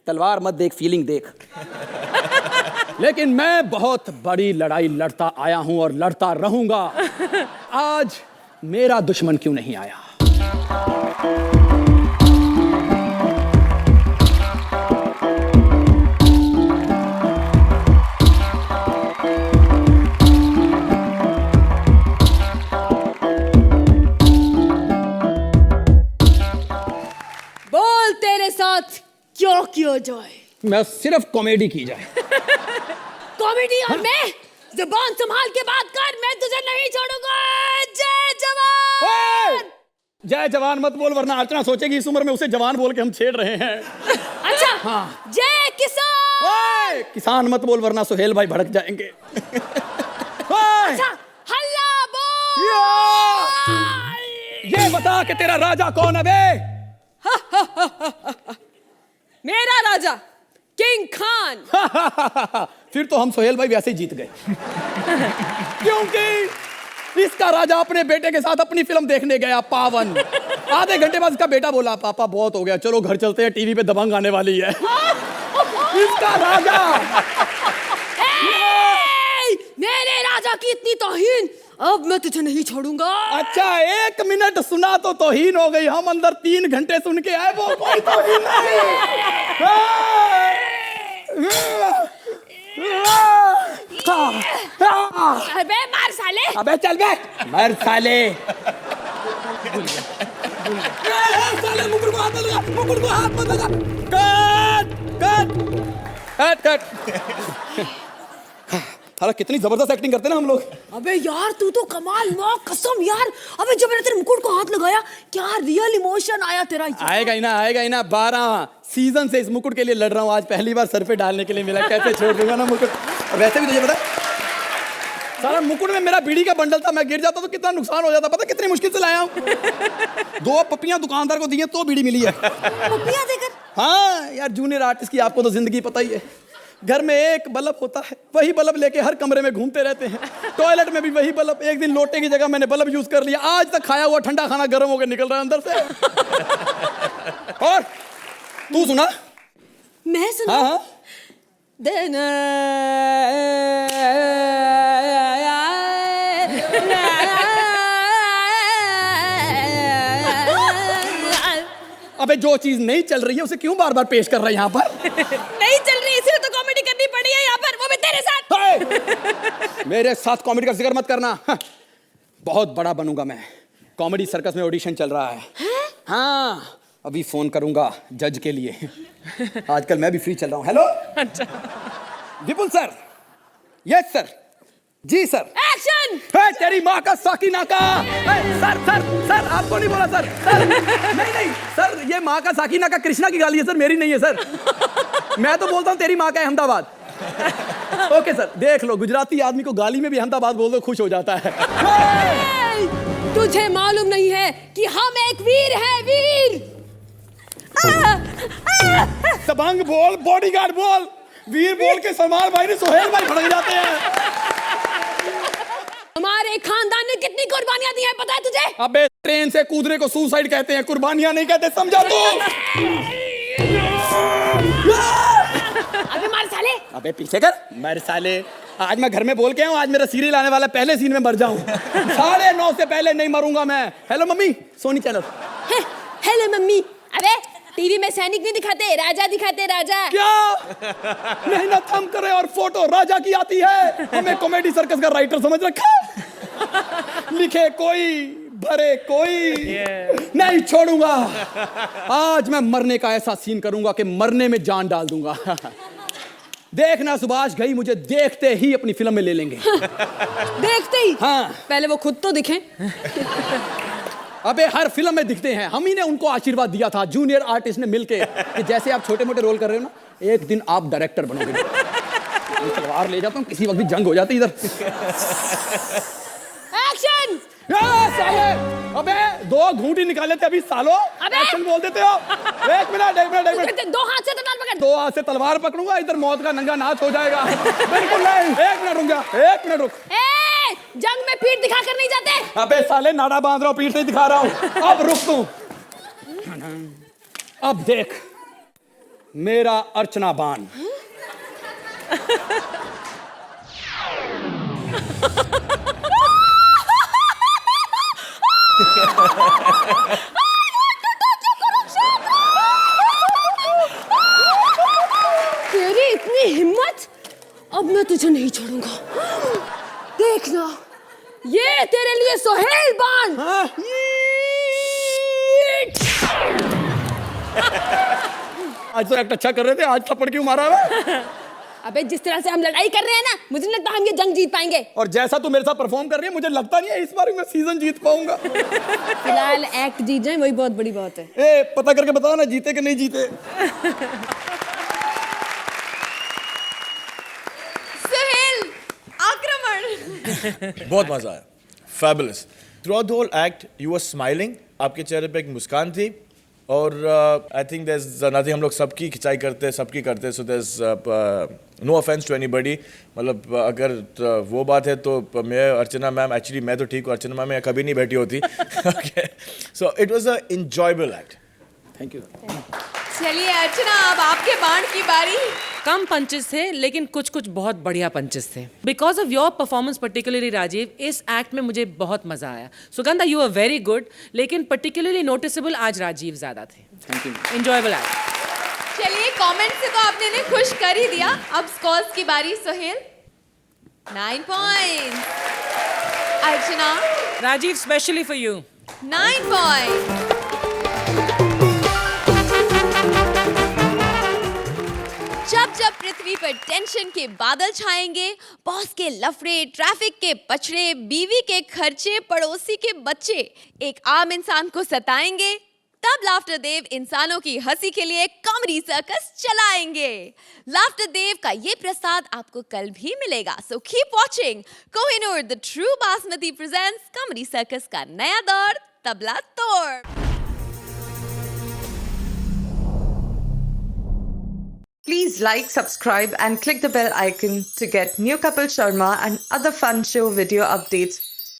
तलवार मत देख, फीलिंग देख। लेकिन मैं बहुत बड़ी लड़ाई लड़ता आया हूं और लड़ता रहूंगा। आज मेरा दुश्मन क्यों नहीं आया? बोल तेरे साथ क्यों किया जाए? मैं सिर्फ कॉमेडी की जाए। कॉमेडी और मैं जुबान संभाल के बात कर, मैं तुझे नहीं छोड़ूंगा। जय जवान। जय जवान मत बोल वरना अर्चना सोचेगी इस उम्र में उसे जवान बोल के हम छेड़ रहे हैं। अच्छा हाँ। जय किसान। किसान मत बोल वरना सुहेल भाई भड़क जाएंगे। अच्छा हल्ला बोल। ये बता कि तेरा राजा कौन है बे? मेरा राजा किंग खान। फिर तो हम सुहेल भाई वैसे ही जीत गए। क्योंकि इसका राजा अपने बेटे के साथ अपनी फिल्म देखने गया पावन। आधे घंटे बाद इसका बेटा बोला पापा बहुत हो गया, चलो घर चलते हैं, टीवी पे दबंग आने वाली है। इसका राजा। मेरे राजा की इतनी तौहीन, अब मैं तुझे नहीं छोड़ूंगा। अच्छा 1 मिनट सुना तो तौहीन हो गई। हम अंदर 3 घंटे सुन के आए, वो कोई तौहीन नहीं। अबे मार साले। अबे चल बे मर साले। मुकुट को हाथ मत लगा, मुकुट को हाथ मत लगा। कट। साला कितनी जबरदस्त एक्टिंग करते ना हम लोग। अबे यार तू तो कमाल, माँ कसम यार। अबे जब मैंने तेरे मुकुट को हाथ लगाया, क्या रियल इमोशन आया तेरा। आएगा ही ना। 12 सीजन से इस मुकुट के लिए लड़ रहा हूँ, आज पहली बार सर पे डालने के लिए मिला। कैसे छोड़ दूंगा ना मुकुट। वैसे भी तुझे पता सारा मुकुट में मेरा बीड़ी का बंडल था, मैं गिर जाता तो कितना नुकसान हो जाता। पता कितनी मुश्किल से लाया हूँ। 2 पप्पियां दुकानदार को दी हैं तो बीड़ी मिली है। पप्पियां देकर? हाँ यार, जूनियर आर्टिस्ट की आपको तो जिंदगी पता ही है। घर में एक बल्ब होता है, वही बल्ब लेके हर कमरे में घूमते रहते हैं। टॉयलेट में भी वही बल्ब। एक दिन लोटे की जगह मैंने बल्ब यूज कर लिया, आज तक खाया हुआ ठंडा खाना गर्म होकर निकल रहा है अंदर से। और तू सुना? मैं सुना? हाँ। अबे जो चीज नहीं चल रही है उसे क्यों बार बार पेश कर रहा है यहाँ पर? नहीं चल रही इसलिए तो कॉमेडी करनी पड़ी है यहाँ पर, वो भी तेरे साथ। मेरे साथ कॉमेडी का जिक्र मत करना। बहुत बड़ा बनूंगा मैं। कॉमेडी सर्कस में ऑडिशन चल रहा है। हाँ अभी फोन करूंगा जज के लिए। आजकल मैं भी फ्री चल रहा हूँ। Hello Vipul sir. Yes sir. जी सर। एक्शन। तेरी माँ का साकिना का। सर सर सर आपको नहीं बोला सर। नहीं सर, ये माँ का साकिना का कृष्णा की गाली है सर, मेरी नहीं है सर। मैं तो बोलता हूँ तेरी माँ का अहमदाबाद। ओके सर, देख लो गुजराती आदमी को गाली में भी अहमदाबाद बोल दो, खुश हो जाता है। तुझे मालूम नहीं है कि हम एक वीर हैं, वीर। दबंग बोल, बॉडीगार्ड बोल, वीर बोल के सलमान भाई ने सुहेल भाई भड़क जाते हैं। हमारे खानदान ने कितनी कुर्बानियां दी हैं पता है तुझे? अबे ट्रेन से कूदने को सुसाइड कहते हैं, कुर्बानियां नहीं कहते, समझा तू? अबे मार साले। अबे पीछे कर, मर साले। आज मैं घर में बोल के आया हूँ, आज मेरा सीरियल आने वाला है, पहले सीन में मर जाऊं। 9:30 से पहले नहीं मरूंगा मैं। Hello mummy, Sony channel. Hello mummy. अबे टीवी में सैनिक नहीं दिखाते, राजा दिखाते, राजा। क्या मेहनत हम करें और फोटो राजा की आती है? हमें कॉमेडी सर्कस का राइटर समझ रखा है? लिखे कोई, भरे कोई, नहीं छोड़ूंगा। आज मैं मरने का ऐसा सीन करूंगा कि मरने में जान डाल दूंगा। देखना सुभाष घई मुझे देखते ही अपनी फिल्म में ले लेंगे। देखते ही? हाँ। पहले वो खुद तो दिखे। अबे हर फिल्म में दिखते हैं, हम ही ने उनको आशीर्वाद दिया था जूनियर आर्टिस्ट ने मिलके कि जैसे आप छोटे मोटे रोल कर रहे हो ना, एक दिन आप डायरेक्टर बनोगे। तलवार ले जाता हूँ, किसी वक्त भी जंग हो जाती इधर। एक्शन! अबे 2 घूंटी निकाले थे अभी सालो, एक्शन बोल देते हो। एक मिनट 2 हाथ से तलवार पकड़। 2 हाथ से तलवार पकड़ूंगा, इधर मौत का नंगा नाच हो जाएगा। बिल्कुल नहीं। 1 मिनट रुक जा, 1 मिनट रुक। जंग में पीठ दिखाकर नहीं जाते। अबे साले नाड़ा बांध रहा हूँ, पीठ नहीं दिखा रहा हूँ। अब रुक तू। अब देख मेरा अर्चना बाण। तेरी इतनी हिम्मत, अब मैं तुझे नहीं छोड़ूंगा। देखना, ये तेरे लिए सोहेल बाण। आज तो एक्ट अच्छा कर रहे थे, आज थप्पड़ क्यों मारा है? अबे जिस तरह से हम लड़ाई कर रहे हैं ना, मुझे नहीं लगता हम ये जंग जीत पाएंगे। और जैसा तू मेरे साथ परफॉर्म कर रही है, मुझे लगता नहीं है इस बार मैं सीजन जीत पाऊंगा। फिलहाल एक्ट जीत जाए वही बहुत बड़ी बात है। ए, पता करके बताओ ना जीते कि नहीं जीते। सुहेल, आक्रमण। बहुत मजा आया, fabulous. Through the whole act you were smiling, आपके चेहरे पे एक मुस्कान थी। और I think there is nothing, हम लोग सबकी खिंचाई करते हैं, सबकी करते हैं, so there is no offence to anybody. मतलब अगर वो बात है तो मैं अर्चना मैम, एक्चुअली मैं तो ठीक हूँ, अर्चना मैम यहाँ कभी नहीं बैठी होती। Okay, so it was a enjoyable act. Thank you. चलिए अर्चना, अब आपके बाण की बारी। कम पंचेस थे लेकिन कुछ कुछ बहुत बढ़िया पंचेस थे। Because of your performance particularly Rajeev, इस एक्ट में मुझे बहुत मजा आया। Sugandha you are very good, लेकिन पर्टिकुलरली नोटिसेबल आज राजीव ज्यादा थे। Thank you. Enjoyable act. चलिए, कमेंट से तो आपने इन्हें खुश कर ही दिया। अब स्कोर्स की बारी। Sohail 9 point, Archana Rajeev specially for you 9 point, जब जब पृथ्वी पर टेंशन के बादल छाएंगे, बॉस के लफड़े, ट्रैफिक के पछड़े, बीवी के खर्चे, पड़ोसी के बच्चे एक आम इंसान को सताएंगे, तब लाफ्टर देव इंसानों की हंसी के लिए कॉमेडी सर्कस चलाएंगे। लाफ्टर देव का ये प्रसाद आपको कल भी मिलेगा, so keep watching. Kohinoor the true basmati presents comedy circus का नया दौर, तबला तोड़। Please like, subscribe and click the bell icon to get new Kapil Sharma and other fun show video updates